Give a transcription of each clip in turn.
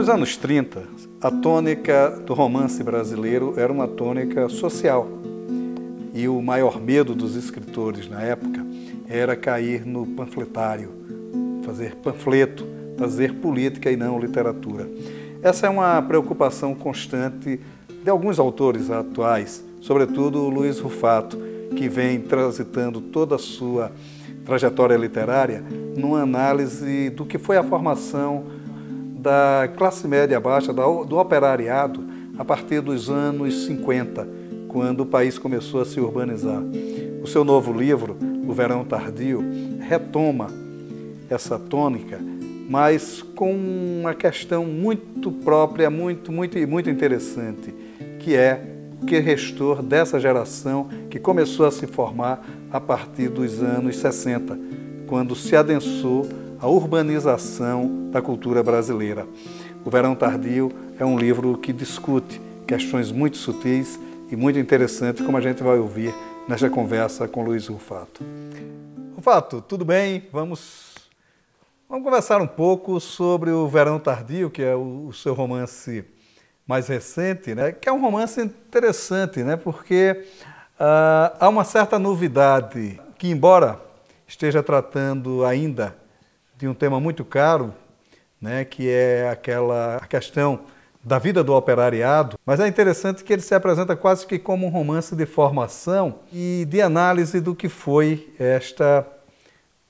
Nos anos 30, a tônica do romance brasileiro era uma tônica social. E o maior medo dos escritores na época era cair no panfletário, fazer panfleto, fazer política e não literatura. Essa é uma preocupação constante de alguns autores atuais, sobretudo o Luiz Rufato, que vem transitando toda a sua trajetória literária numa análise do que foi a formação da classe média baixa, do operariado, a partir dos anos 50, quando o país começou a se urbanizar. O seu novo livro, O Verão Tardio, retoma essa tônica, mas com uma questão muito própria, muito interessante, que é o que restou dessa geração que começou a se formar a partir dos anos 60, quando se adensou a urbanização da cultura brasileira. O Verão Tardio é um livro que discute questões muito sutis e muito interessantes, como a gente vai ouvir nesta conversa com Luiz Rufato. Rufato, tudo bem? Vamos conversar um pouco sobre o Verão Tardio, que é o seu romance mais recente, né? Que é um romance interessante, né? Porque há uma certa novidade que, embora esteja tratando ainda de um tema muito caro, né, que é a questão da vida do operariado, mas é interessante que ele se apresenta quase que como um romance de formação e de análise do que foi esta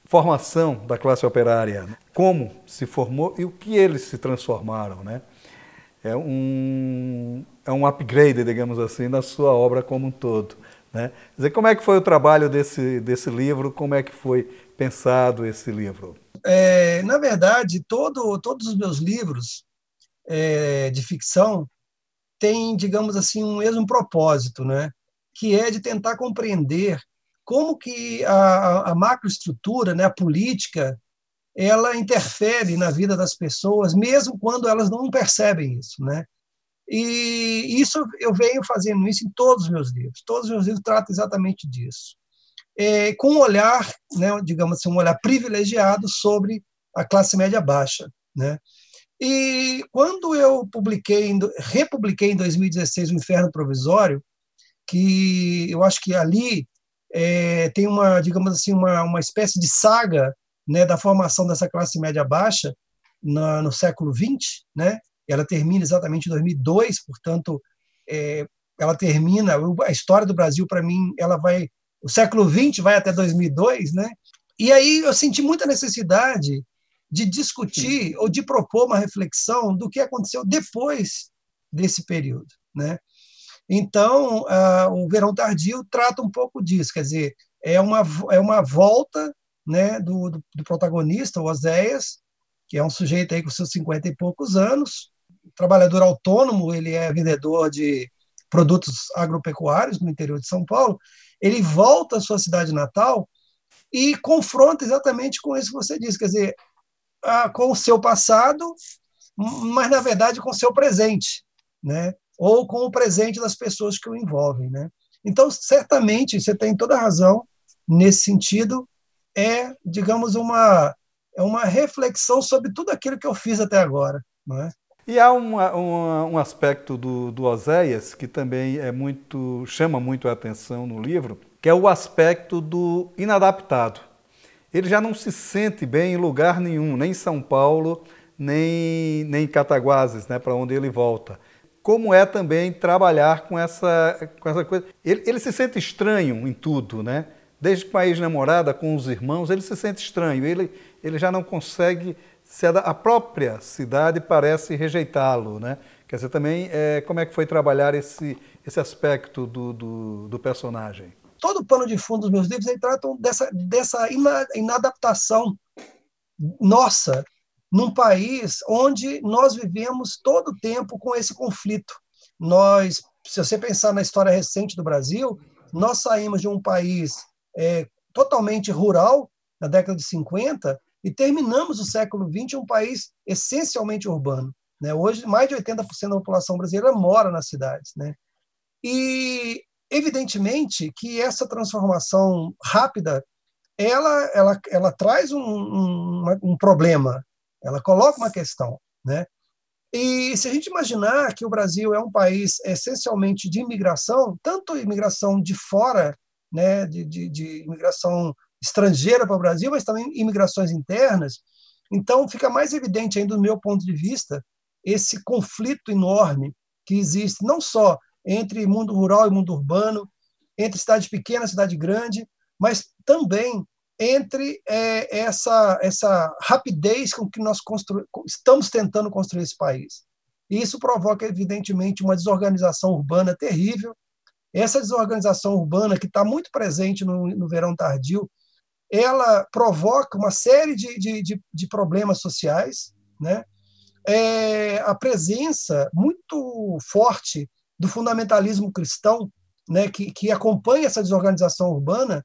formação da classe operária, né? Como se formou e o que eles se transformaram, né? É um upgrade, digamos assim, na sua obra como um todo, né? Quer dizer, como é que foi o trabalho desse livro, como é que foi pensado esse livro? Na verdade, todos os meus livros de ficção têm, digamos assim, um mesmo propósito, né? Que é de tentar compreender como que a macroestrutura, né, a política, ela interfere na vida das pessoas, mesmo quando elas não percebem isso, né? E isso eu venho fazendo isso em todos os meus livros. Todos os meus livros tratam exatamente disso. Com um olhar, né, digamos assim, um olhar privilegiado sobre a classe média baixa, né? E quando eu republiquei em 2016 o Inferno Provisório, que eu acho que ali tem digamos assim, uma espécie de saga, né, da formação dessa classe média baixa no século XX, né? Ela termina exatamente em 2002, portanto, ela termina a história do Brasil, para mim, o século XX vai até 2002, né? E aí eu senti muita necessidade de discutir ou de propor uma reflexão do que aconteceu depois desse período, né? Então, o Verão Tardio trata um pouco disso, quer dizer, é uma volta, né, do protagonista, o Oséias, que é um sujeito aí com seus 50 e poucos anos, trabalhador autônomo, ele é vendedor de produtos agropecuários no interior de São Paulo. Ele volta à sua cidade natal e confronta exatamente com isso que você disse, quer dizer, com o seu passado, mas, na verdade, com o seu presente, né? Ou com o presente das pessoas que o envolvem, né? Então, certamente, você tem toda a razão nesse sentido, digamos, uma reflexão sobre tudo aquilo que eu fiz até agora, não é? E há um aspecto do Oséias que também chama muito a atenção no livro, que é o aspecto do inadaptado. Ele já não se sente bem em lugar nenhum, nem em São Paulo, nem em Cataguases, né, para onde ele volta. Como é também trabalhar com essa coisa. Ele se sente estranho em tudo, né? Desde com a ex-namorada, com os irmãos, ele se sente estranho. Ele já não consegue... A própria cidade parece rejeitá-lo, né? Quer dizer, também, como é que foi trabalhar esse aspecto do personagem? Todo o pano de fundo dos meus livros tratam dessa inadaptação nossa num país onde nós vivemos todo o tempo com esse conflito. Se você pensar na história recente do Brasil, nós saímos de um país totalmente rural, na década de 50, e terminamos o século XX um país essencialmente urbano, né? Hoje, mais de 80% da população brasileira mora nas cidades, né? E, evidentemente, que essa transformação rápida ela traz um problema, ela coloca uma questão, né? E se a gente imaginar que o Brasil é um país essencialmente de imigração, tanto imigração de fora, né, de imigração estrangeira para o Brasil, mas também imigrações internas, então fica mais evidente ainda do meu ponto de vista esse conflito enorme que existe não só entre mundo rural e mundo urbano, entre cidade pequena e cidade grande, mas também entre essa rapidez com que nós estamos tentando construir esse país. E isso provoca, evidentemente, uma desorganização urbana terrível. Essa desorganização urbana, que está muito presente no verão tardio, ela provoca uma série de problemas sociais, né? A presença muito forte do fundamentalismo cristão, né, que acompanha essa desorganização urbana,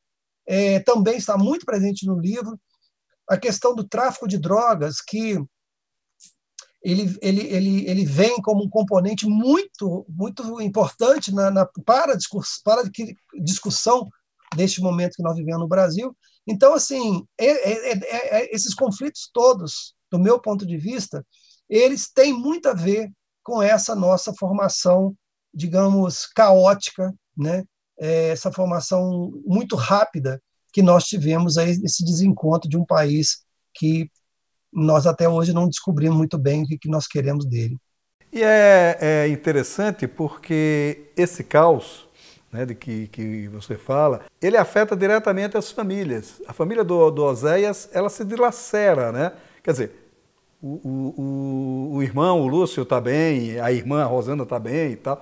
também está muito presente no livro. A questão do tráfico de drogas, que ele vem como um componente muito, muito importante para a discussão deste momento que nós vivemos no Brasil. Então, assim, esses conflitos todos, do meu ponto de vista, eles têm muito a ver com essa nossa formação, digamos, caótica, né? Essa formação muito rápida que nós tivemos, aí, esse desencontro de um país que nós até hoje não descobrimos muito bem o que nós queremos dele. E é interessante porque esse caos, né, de que você fala, ele afeta diretamente as famílias. A família do Oséias, ela se dilacera, né? Quer dizer, o irmão, o Lúcio, está bem, a irmã, a Rosana, está bem e tal,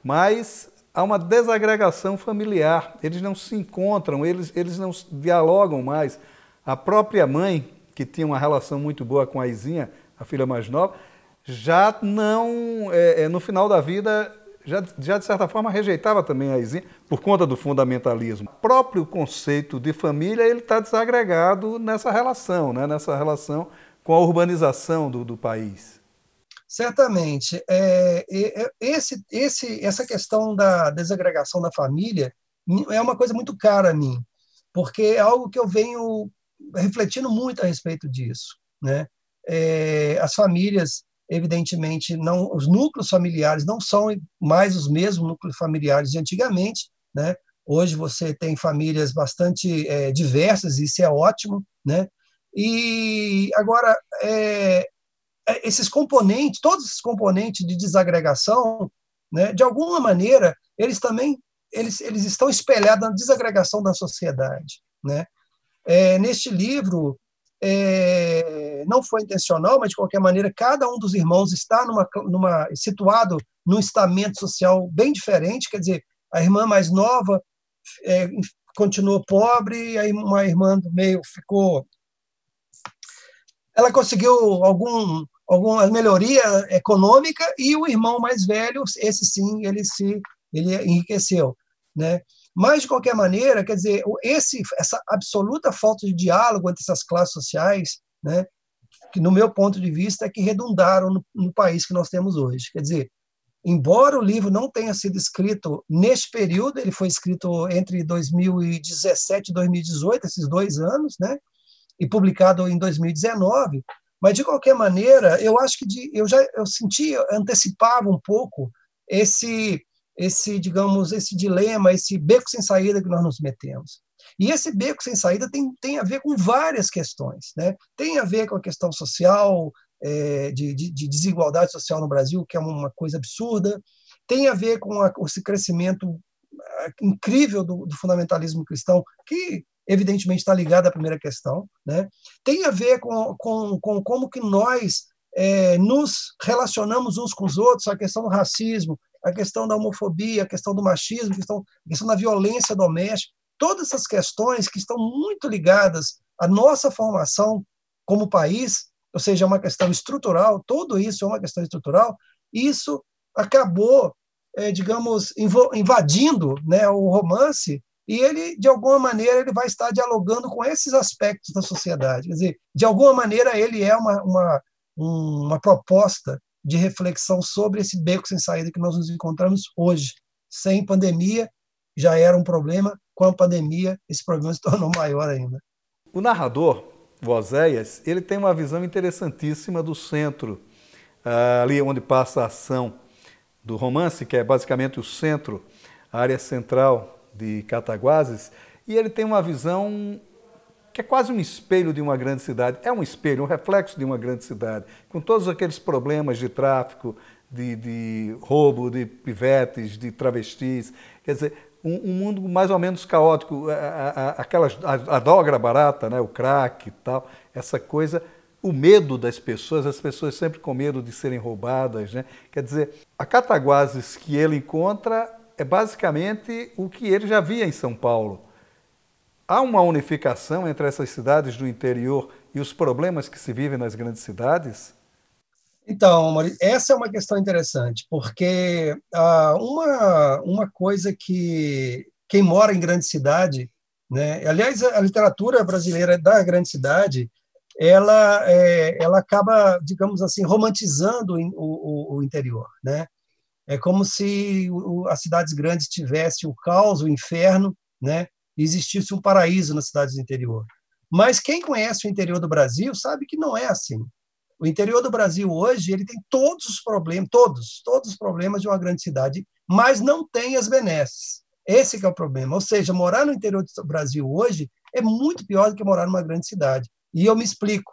mas há uma desagregação familiar. Eles não se encontram, eles não dialogam mais. A própria mãe, que tinha uma relação muito boa com a Izinha, a filha mais nova, já não, no final da vida, já de certa forma rejeitava também a Izinha por conta do fundamentalismo. O próprio conceito de família ele está desagregado nessa relação, né? Nessa relação com a urbanização do país. Certamente. Essa questão da desagregação da família é uma coisa muito cara a mim, porque é algo que eu venho refletindo muito a respeito disso, né? As famílias, evidentemente, não, os núcleos familiares não são mais os mesmos núcleos familiares de antigamente, né? Hoje você tem famílias bastante diversas, e isso é ótimo, né? E agora esses componentes, todos esses componentes de desagregação, né? De alguma maneira, eles também eles estão espelhados na desagregação da sociedade, né? Neste livro, não foi intencional, mas de qualquer maneira, cada um dos irmãos está situado num estamento social bem diferente. Quer dizer, a irmã mais nova continuou pobre, uma irmã do meio ela conseguiu alguma melhoria econômica, e o irmão mais velho, esse sim, ele enriqueceu, né? Mas, de qualquer maneira, quer dizer, essa absoluta falta de diálogo entre essas classes sociais, né, que, no meu ponto de vista, é que redundaram no país que nós temos hoje. Quer dizer, embora o livro não tenha sido escrito neste período, ele foi escrito entre 2017 e 2018, esses 2 anos, né, e publicado em 2019, mas, de qualquer maneira, eu acho que eu antecipava um pouco digamos, esse dilema, esse beco sem saída que nós nos metemos. E esse beco sem saída tem a ver com várias questões, né? Tem a ver com a questão social, de desigualdade social no Brasil, que é uma coisa absurda, tem a ver com esse crescimento incrível do fundamentalismo cristão, que evidentemente está ligado à primeira questão, né? Tem a ver com como que nós nos relacionamos uns com os outros, a questão do racismo, a questão da homofobia, a questão do machismo, a questão da violência doméstica, todas essas questões que estão muito ligadas à nossa formação como país, ou seja, é uma questão estrutural, tudo isso é uma questão estrutural, e isso acabou, digamos, invadindo, né, o romance, e ele, de alguma maneira, ele vai estar dialogando com esses aspectos da sociedade. Quer dizer, de alguma maneira, ele é uma proposta de reflexão sobre esse beco sem saída que nós nos encontramos hoje. Sem pandemia, já era um problema, com a pandemia, esse problema se tornou maior ainda. O narrador, o Oséias, ele tem uma visão interessantíssima do centro ali onde passa a ação do romance, que é basicamente o centro, a área central de Cataguases, e ele tem uma visão que é quase um espelho de uma grande cidade. É um espelho, um reflexo de uma grande cidade, com todos aqueles problemas de tráfico, de roubo, de pivetes, de travestis. Quer dizer, um mundo mais ou menos caótico, a droga barata, né, o crack e tal, essa coisa, o medo das pessoas, as pessoas sempre com medo de serem roubadas, né? Quer dizer, a Cataguases que ele encontra é basicamente o que ele já via em São Paulo. Há uma unificação entre essas cidades do interior e os problemas que se vivem nas grandes cidades? Então, Maurício, essa é uma questão interessante, porque uma coisa que quem mora em grande cidade, né, aliás, a literatura brasileira da grande cidade, ela acaba, digamos assim, romantizando o interior, né? É como se as cidades grandes tivessem o caos, o inferno, né? E existisse um paraíso nas cidades do interior. Mas quem conhece o interior do Brasil sabe que não é assim. O interior do Brasil hoje ele tem todos os problemas, todos os problemas de uma grande cidade, mas não tem as benesses. Esse que é o problema. Ou seja, morar no interior do Brasil hoje é muito pior do que morar numa grande cidade. E eu me explico.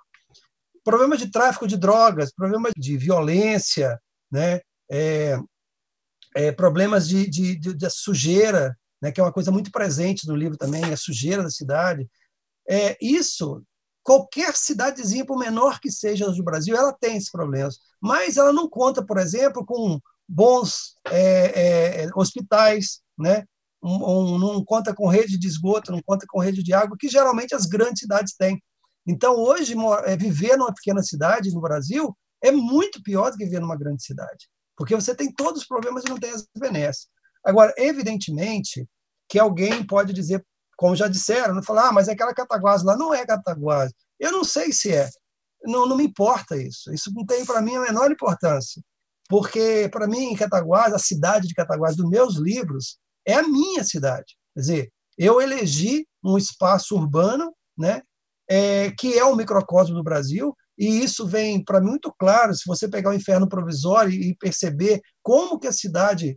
Problemas de tráfico de drogas, problemas de violência, né? Problemas de sujeira, né? Que é uma coisa muito presente no livro também, a sujeira da cidade. Isso, qualquer cidadezinha, por menor que seja do Brasil, ela tem esses problemas, mas ela não conta, por exemplo, com bons hospitais, né? Não conta com rede de esgoto, não conta com rede de água, que geralmente as grandes cidades têm. Então, hoje, viver numa pequena cidade no Brasil é muito pior do que viver numa grande cidade, porque você tem todos os problemas e não tem as benesses. Agora, evidentemente, que alguém pode dizer, como já disseram, não falar, mas aquela Cataguases lá não é Cataguases. Eu não sei se é. Não me importa isso. Isso não tem para mim a menor importância. Porque, para mim, Cataguases, a cidade de Cataguases dos meus livros, é a minha cidade. Quer dizer, eu elegi um espaço urbano, né, que é o microcosmo do Brasil, e isso vem para mim muito claro, se você pegar o Inferno Provisório e perceber como que a cidade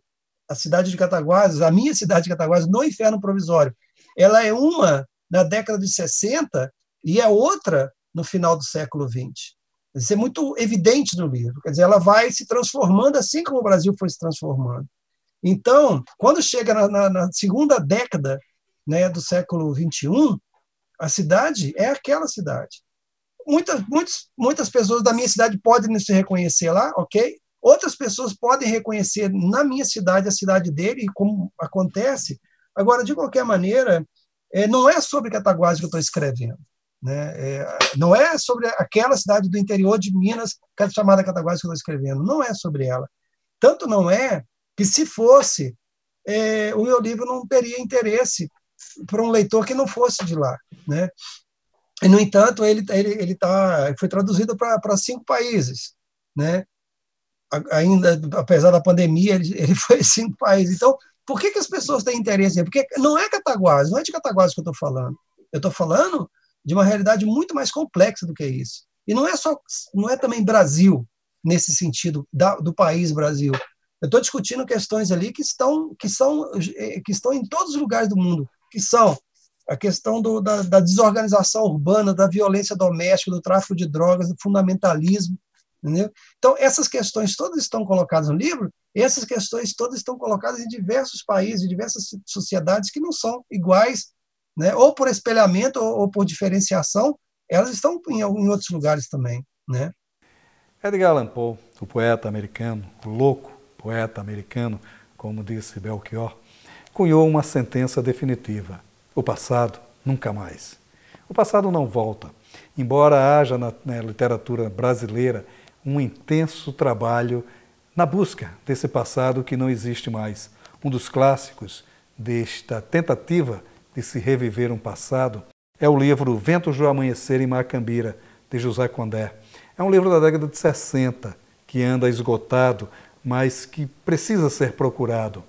de Cataguases, a minha cidade de Cataguases, no Inferno Provisório, ela é uma na década de 60 e é outra no final do século XX. Isso é muito evidente no livro. Quer dizer, ela vai se transformando assim como o Brasil foi se transformando. Então, quando chega na segunda década, né, do século XXI, a cidade é aquela cidade. Muitas pessoas da minha cidade podem não se reconhecer lá, ok? Outras pessoas podem reconhecer na minha cidade a cidade dele, como acontece. Agora, de qualquer maneira, não é sobre Cataguases que eu estou escrevendo. Né? Não é sobre aquela cidade do interior de Minas, chamada Cataguases, que eu estou escrevendo. Não é sobre ela. Tanto não é que, se fosse, o meu livro não teria interesse para um leitor que não fosse de lá. Né? E, no entanto, ele foi traduzido para 5 países. Né? Ainda, apesar da pandemia, ele foi em 5 países. Então, por que as pessoas têm interesse? Porque não é Cataguases, não é de Cataguases que eu estou falando. Eu estou falando de uma realidade muito mais complexa do que isso. E não é também Brasil, nesse sentido, do país Brasil. Eu estou discutindo questões ali que estão em todos os lugares do mundo, que são a questão da desorganização urbana, da violência doméstica, do tráfico de drogas, do fundamentalismo. Entendeu? Então, essas questões todas estão colocadas no livro, e essas questões todas estão colocadas em diversos países, em diversas sociedades que não são iguais, né? Ou por espelhamento ou por diferenciação, elas estão em outros lugares também. Né? Edgar Allan Poe, o poeta americano, o louco poeta americano, como disse Belchior, cunhou uma sentença definitiva: o passado nunca mais. O passado não volta, embora haja na literatura brasileira um intenso trabalho na busca desse passado que não existe mais. Um dos clássicos desta tentativa de se reviver um passado é o livro Ventos do Amanhecer em Macambira, de José Condé. É um livro da década de 60, que anda esgotado, mas que precisa ser procurado,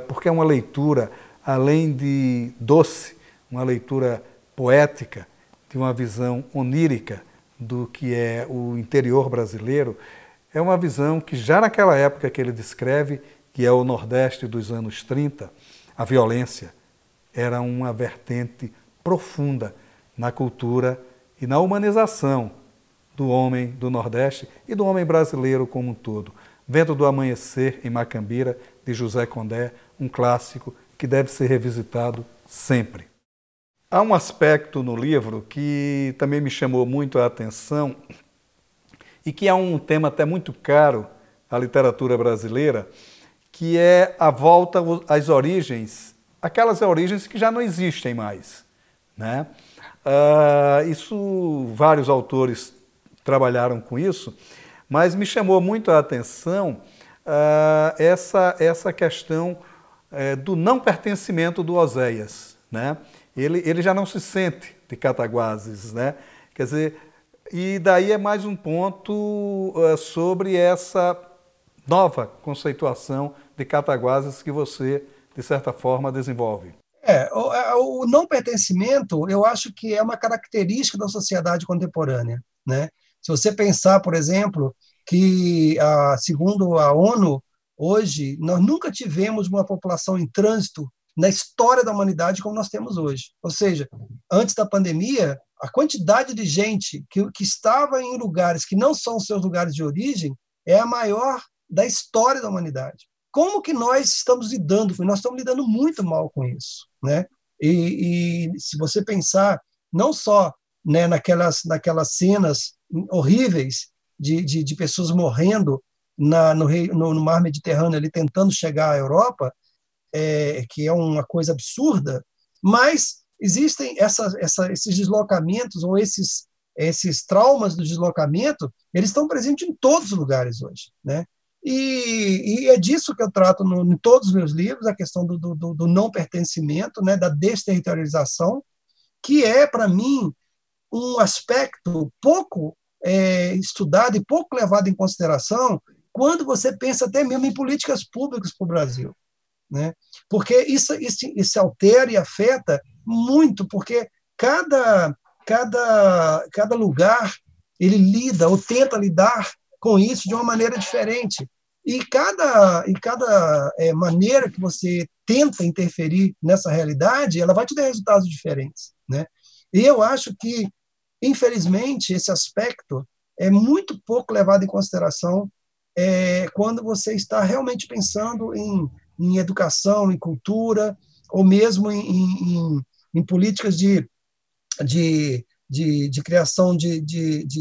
porque é uma leitura, além de doce, uma leitura poética, de uma visão onírica do que é o interior brasileiro, é uma visão que já naquela época que ele descreve, que é o Nordeste dos anos 30, a violência era uma vertente profunda na cultura e na humanização do homem do Nordeste e do homem brasileiro como um todo. Vento do Amanhecer, em Macambira, de José Condé, um clássico que deve ser revisitado sempre. Há um aspecto no livro que também me chamou muito a atenção e que é um tema até muito caro à literatura brasileira, que é a volta às origens, aquelas origens que já não existem mais, né? Isso, vários autores trabalharam com isso, mas me chamou muito a atenção essa questão do não pertencimento do Oséias, né? Ele já não se sente de Cataguases, né? Quer dizer, e daí é mais um ponto sobre essa nova conceituação de Cataguases que você, de certa forma, desenvolve. O não pertencimento, eu acho que é uma característica da sociedade contemporânea, né? Se você pensar, por exemplo, que, segundo a ONU, hoje, nós nunca tivemos uma população em trânsito na história da humanidade como nós temos hoje. Ou seja, antes da pandemia, a quantidade de gente que estava em lugares que não são seus lugares de origem é a maior da história da humanidade. Como que nós estamos lidando com isso? Nós estamos lidando muito mal com isso, né? E se você pensar, não só, né, naquelas cenas horríveis de pessoas morrendo no mar Mediterrâneo, ali, tentando chegar à Europa, que é uma coisa absurda, mas existem esses deslocamentos ou esses traumas do deslocamento, eles estão presentes em todos os lugares hoje, né? E é disso que eu trato em todos os meus livros, a questão do não pertencimento, né, da desterritorialização, que é, para mim, um aspecto pouco estudado e pouco levado em consideração quando você pensa até mesmo em políticas públicas para o Brasil, né? Porque isso altera e afeta muito, porque cada lugar ele lida ou tenta lidar com isso de uma maneira diferente. E cada maneira que você tenta interferir nessa realidade, ela vai te dar resultados diferentes, né? E eu acho que, infelizmente, esse aspecto é muito pouco levado em consideração quando você está realmente pensando em educação, em cultura, ou mesmo em políticas de criação de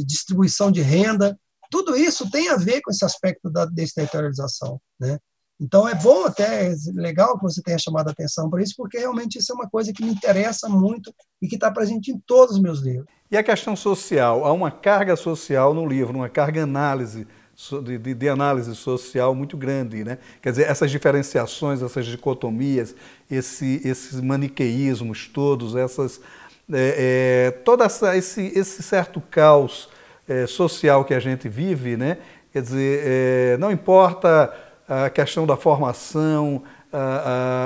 distribuição de renda. Tudo isso tem a ver com esse aspecto da desterritorialização, né? Então, é bom até, legal que você tenha chamado a atenção para isso, porque realmente isso é uma coisa que me interessa muito e que está presente em todos os meus livros. E a questão social? Há uma carga social no livro, uma carga de análise social muito grande, né? Quer dizer, essas diferenciações, essas dicotomias, esses maniqueísmos todos, todo esse certo caos social que a gente vive, né? Quer dizer, não importa a questão da formação,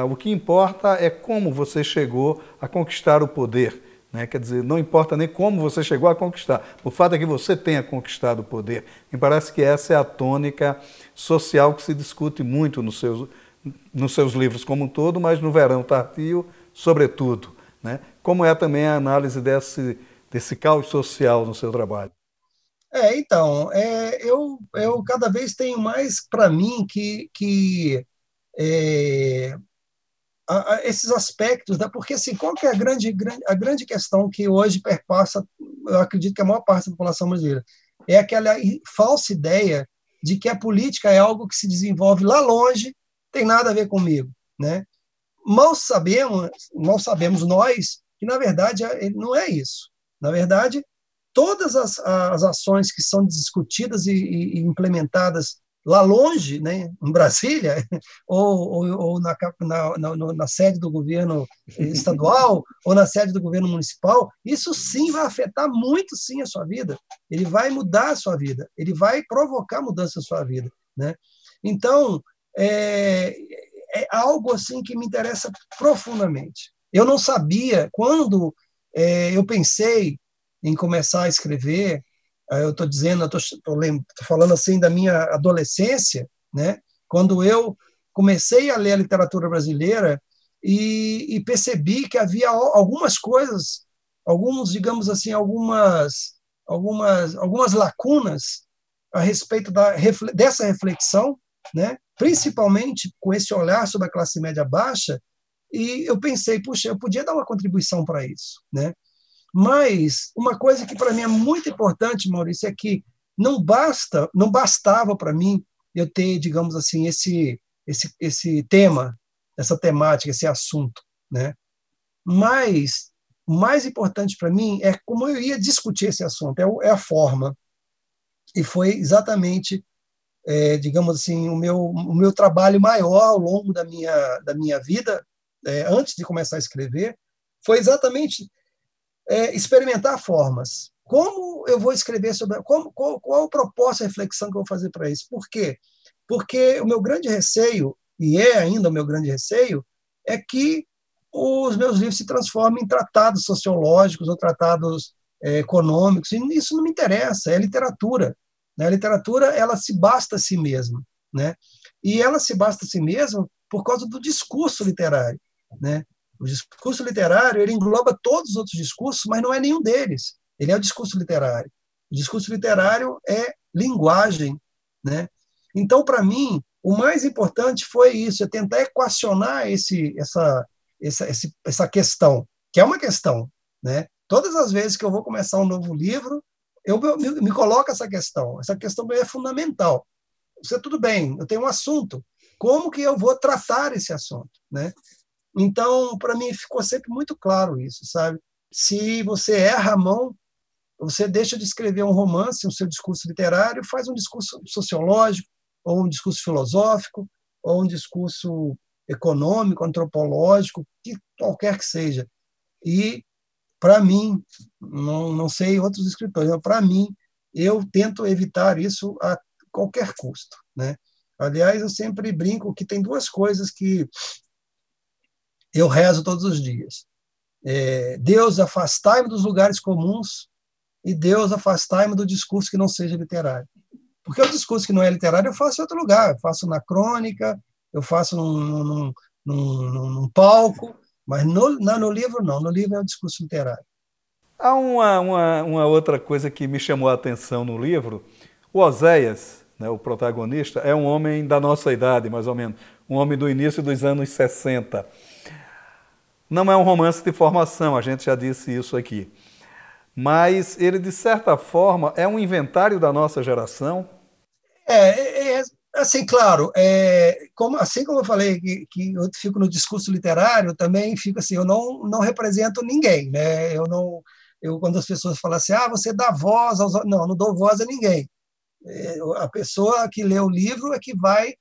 o que importa é como você chegou a conquistar o poder, né? Quer dizer, não importa nem como você chegou a conquistar, o fato é que você tenha conquistado o poder. Me parece que essa é a tônica social que se discute muito nos seus livros como um todo, mas no Verão Tardio, sobretudo, né? Como é também a análise desse caos social no seu trabalho? Então, eu cada vez tenho mais para mim que esses aspectos, né? Porque assim, qual que é a grande questão que hoje perpassa, eu acredito que a maior parte da população brasileira, é aquela falsa ideia de que a política é algo que se desenvolve lá longe, tem nada a ver comigo, né? Mal sabemos nós que, na verdade, não é isso. Na verdade, todas as ações que são discutidas e implementadas lá longe, né, em Brasília, ou na sede do governo estadual, ou na sede do governo municipal, isso sim vai afetar muito sim a sua vida. Ele vai mudar a sua vida, ele vai provocar mudança na sua vida, né? Então, é algo assim que me interessa profundamente. Eu não sabia, quando eu pensei em começar a escrever, Eu estou dizendo, eu estou falando assim da minha adolescência, né? Quando eu comecei a ler a literatura brasileira e percebi que havia algumas coisas, digamos assim, algumas lacunas a respeito dessa reflexão, né? Principalmente com esse olhar sobre a classe média baixa, e eu pensei, puxa, eu podia dar uma contribuição para isso, né? Mas uma coisa que para mim é muito importante, Maurício, é que não bastava para mim eu ter, digamos assim, esse tema, essa temática, esse assunto, né? Mas o mais importante para mim é como eu ia discutir esse assunto, é a forma. E foi exatamente, digamos assim, o meu trabalho maior ao longo da minha vida, antes de começar a escrever, foi exatamente experimentar formas. Como eu vou escrever sobre... qual o propósito, a reflexão que eu vou fazer para isso? Por quê? Porque o meu grande receio, e é ainda o meu grande receio, é que os meus livros se transformem em tratados sociológicos ou tratados econômicos, e isso não me interessa, é literatura. Né? A literatura, ela se basta a si mesma. Né? E ela se basta a si mesma por causa do discurso literário. Né? O discurso literário, ele engloba todos os outros discursos, mas não é nenhum deles. Ele é o discurso literário. O discurso literário é linguagem, né? Então, para mim, o mais importante foi isso, é tentar equacionar essa questão, que é uma questão, né? Todas as vezes que eu vou começar um novo livro, eu me coloco essa questão. Essa questão é fundamental. Isso é tudo bem, eu tenho um assunto. Como que eu vou tratar esse assunto, né? Então, para mim, ficou sempre muito claro isso, sabe? Se você erra a mão, você deixa de escrever um romance, o seu discurso literário, faz um discurso sociológico, ou um discurso filosófico, ou um discurso econômico, antropológico, que qualquer que seja. E, para mim, não sei outros escritores, mas para mim, eu tento evitar isso a qualquer custo, né? Aliás, eu sempre brinco que tem duas coisas que eu rezo todos os dias. Deus, afastai-me dos lugares comuns, e Deus, afastai-me do discurso que não seja literário. Porque o discurso que não é literário eu faço em outro lugar, eu faço na crônica, eu faço num palco, mas no livro não, no livro é o discurso literário. Há uma outra coisa que me chamou a atenção no livro. O Oséias, né, o protagonista, é um homem da nossa idade, mais ou menos, um homem do início dos anos 60. Não é um romance de formação, a gente já disse isso aqui. Mas ele, de certa forma, é um inventário da nossa geração. Assim, claro, assim como eu falei que eu fico no discurso literário, também fico assim, eu não represento ninguém, né? Quando as pessoas falam assim, você dá voz aos... Não dou voz a ninguém. A pessoa que lê o livro é que vai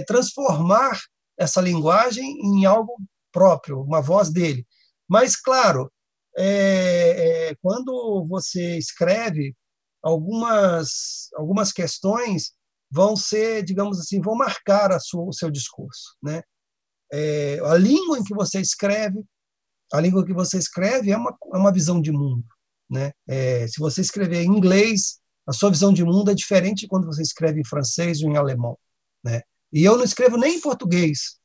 transformar essa linguagem em algo próprio, uma voz dele. Mas, claro, quando você escreve, algumas questões vão ser, digamos assim, vão marcar o seu discurso, né? A língua em que você escreve, é uma visão de mundo, né? Se você escrever em inglês, a sua visão de mundo é diferente de quando você escreve em francês ou em alemão, né? E eu não escrevo nem em português,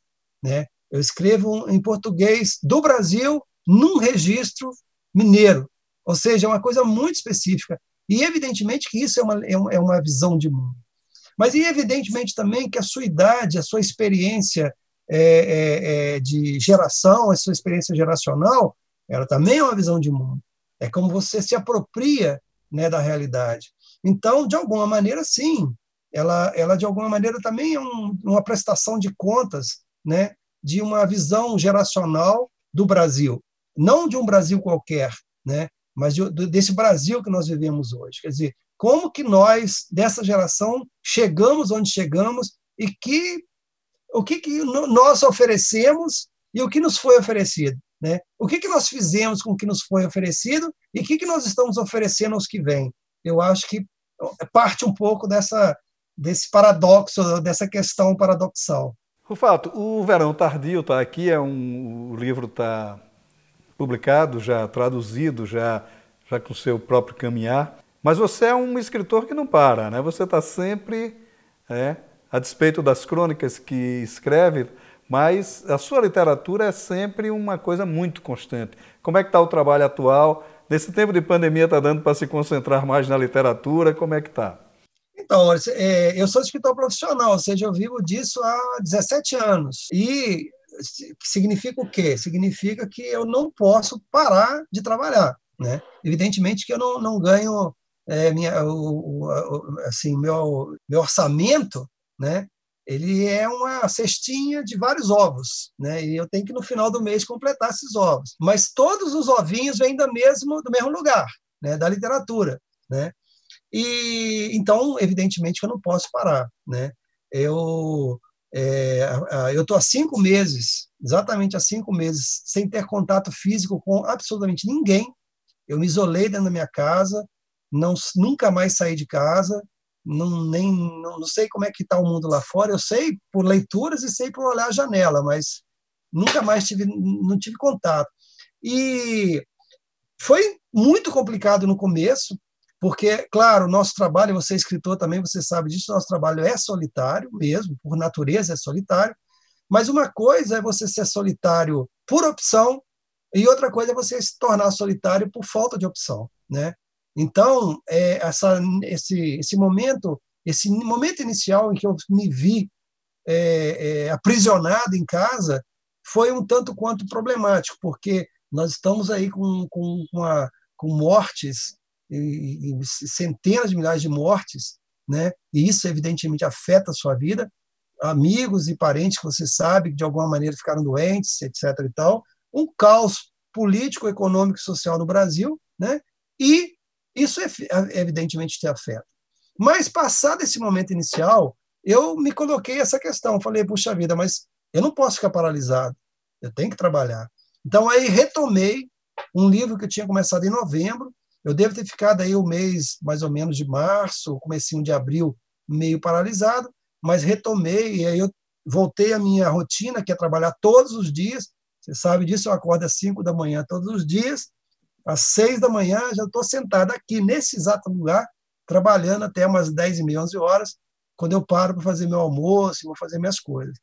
né? Eu escrevo em português do Brasil num registro mineiro, ou seja, é uma coisa muito específica. E evidentemente que isso é uma visão de mundo. Mas e evidentemente também que a sua idade, a sua experiência de geração, a sua experiência geracional, ela também é uma visão de mundo. É como você se apropria, né, da realidade. Então, de alguma maneira, sim, ela de alguma maneira também é uma prestação de contas, né, de uma visão geracional do Brasil. Não de um Brasil qualquer, né, mas desse Brasil que nós vivemos hoje. Quer dizer, como que nós, dessa geração, chegamos onde chegamos e o que nós oferecemos e o que nos foi oferecido, né? O que nós fizemos com o que nos foi oferecido e o que nós estamos oferecendo aos que vêm. Eu acho que parte um pouco desse paradoxo, dessa questão paradoxal. Rufato, o Verão Tardio está aqui, o livro está publicado, já traduzido, já com o seu próprio caminhar. Mas você é um escritor que não para, né? Você está sempre, a despeito das crônicas que escreve, mas a sua literatura é sempre uma coisa muito constante. Como é que está o trabalho atual? Nesse tempo de pandemia está dando para se concentrar mais na literatura? Como é que está? Então, eu sou escritor profissional, ou seja, eu vivo disso há 17 anos. E significa o quê? Significa que eu não posso parar de trabalhar, né? Evidentemente que eu não ganho assim, meu orçamento, né? Ele é uma cestinha de vários ovos, né? E eu tenho que, no final do mês, completar esses ovos. Mas todos os ovinhos vêm do mesmo lugar, né? Da literatura, né? E então, evidentemente, que eu não posso parar, né? Eu estou há 5 meses, exatamente há 5 meses, sem ter contato físico com absolutamente ninguém. Eu me isolei dentro da minha casa, nunca mais saí de casa, não sei como é que está o mundo lá fora. Eu sei por leituras e sei por olhar a janela, mas nunca mais não tive contato. E foi muito complicado no começo, porque, claro, o nosso trabalho, você é escritor também, você sabe disso, nosso trabalho é solitário mesmo, por natureza é solitário, mas uma coisa é você ser solitário por opção e outra coisa é você se tornar solitário por falta de opção, né? Então, esse momento inicial em que eu me vi aprisionado em casa foi um tanto quanto problemático, porque nós estamos aí com mortes, e centenas de milhares de mortes, né? E isso, evidentemente, afeta a sua vida. Amigos e parentes que você sabe que, de alguma maneira, ficaram doentes, etc. e tal. Um caos político, econômico e social no Brasil, né? E isso, evidentemente, te afeta. Mas, passado esse momento inicial, eu me coloquei essa questão. Falei, puxa vida, mas eu não posso ficar paralisado. Eu tenho que trabalhar. Então, aí retomei um livro que eu tinha começado em novembro. Eu devo ter ficado aí o mês, mais ou menos, de março, comecinho de abril, meio paralisado, mas retomei, e aí eu voltei à minha rotina, que é trabalhar todos os dias. Você sabe disso, eu acordo às 5 da manhã todos os dias. Às 6 da manhã, já estou sentado aqui, nesse exato lugar, trabalhando até umas 10h30, 11 horas, quando eu paro para fazer meu almoço, vou fazer minhas coisas.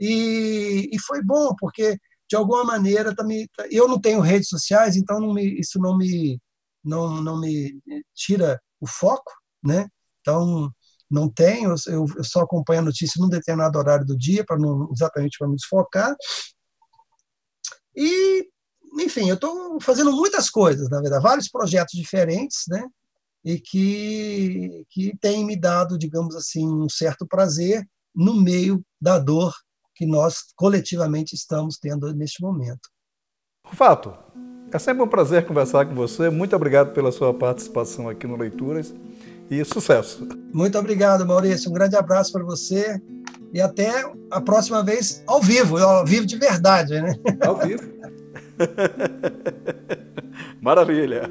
E foi bom, porque, de alguma maneira, também, eu não tenho redes sociais, então isso não me tira o foco, né? Então, não tenho, eu só acompanho a notícia num determinado horário do dia, exatamente para me desfocar. E, enfim, eu estou fazendo muitas coisas, na verdade, vários projetos diferentes, né? E que têm me dado, digamos assim, um certo prazer no meio da dor que nós coletivamente estamos tendo neste momento. Rufato, é sempre um prazer conversar com você. Muito obrigado pela sua participação aqui no Leituras e sucesso. Muito obrigado, Maurício. Um grande abraço para você e até a próxima vez ao vivo de verdade, né? Ao vivo. Maravilha.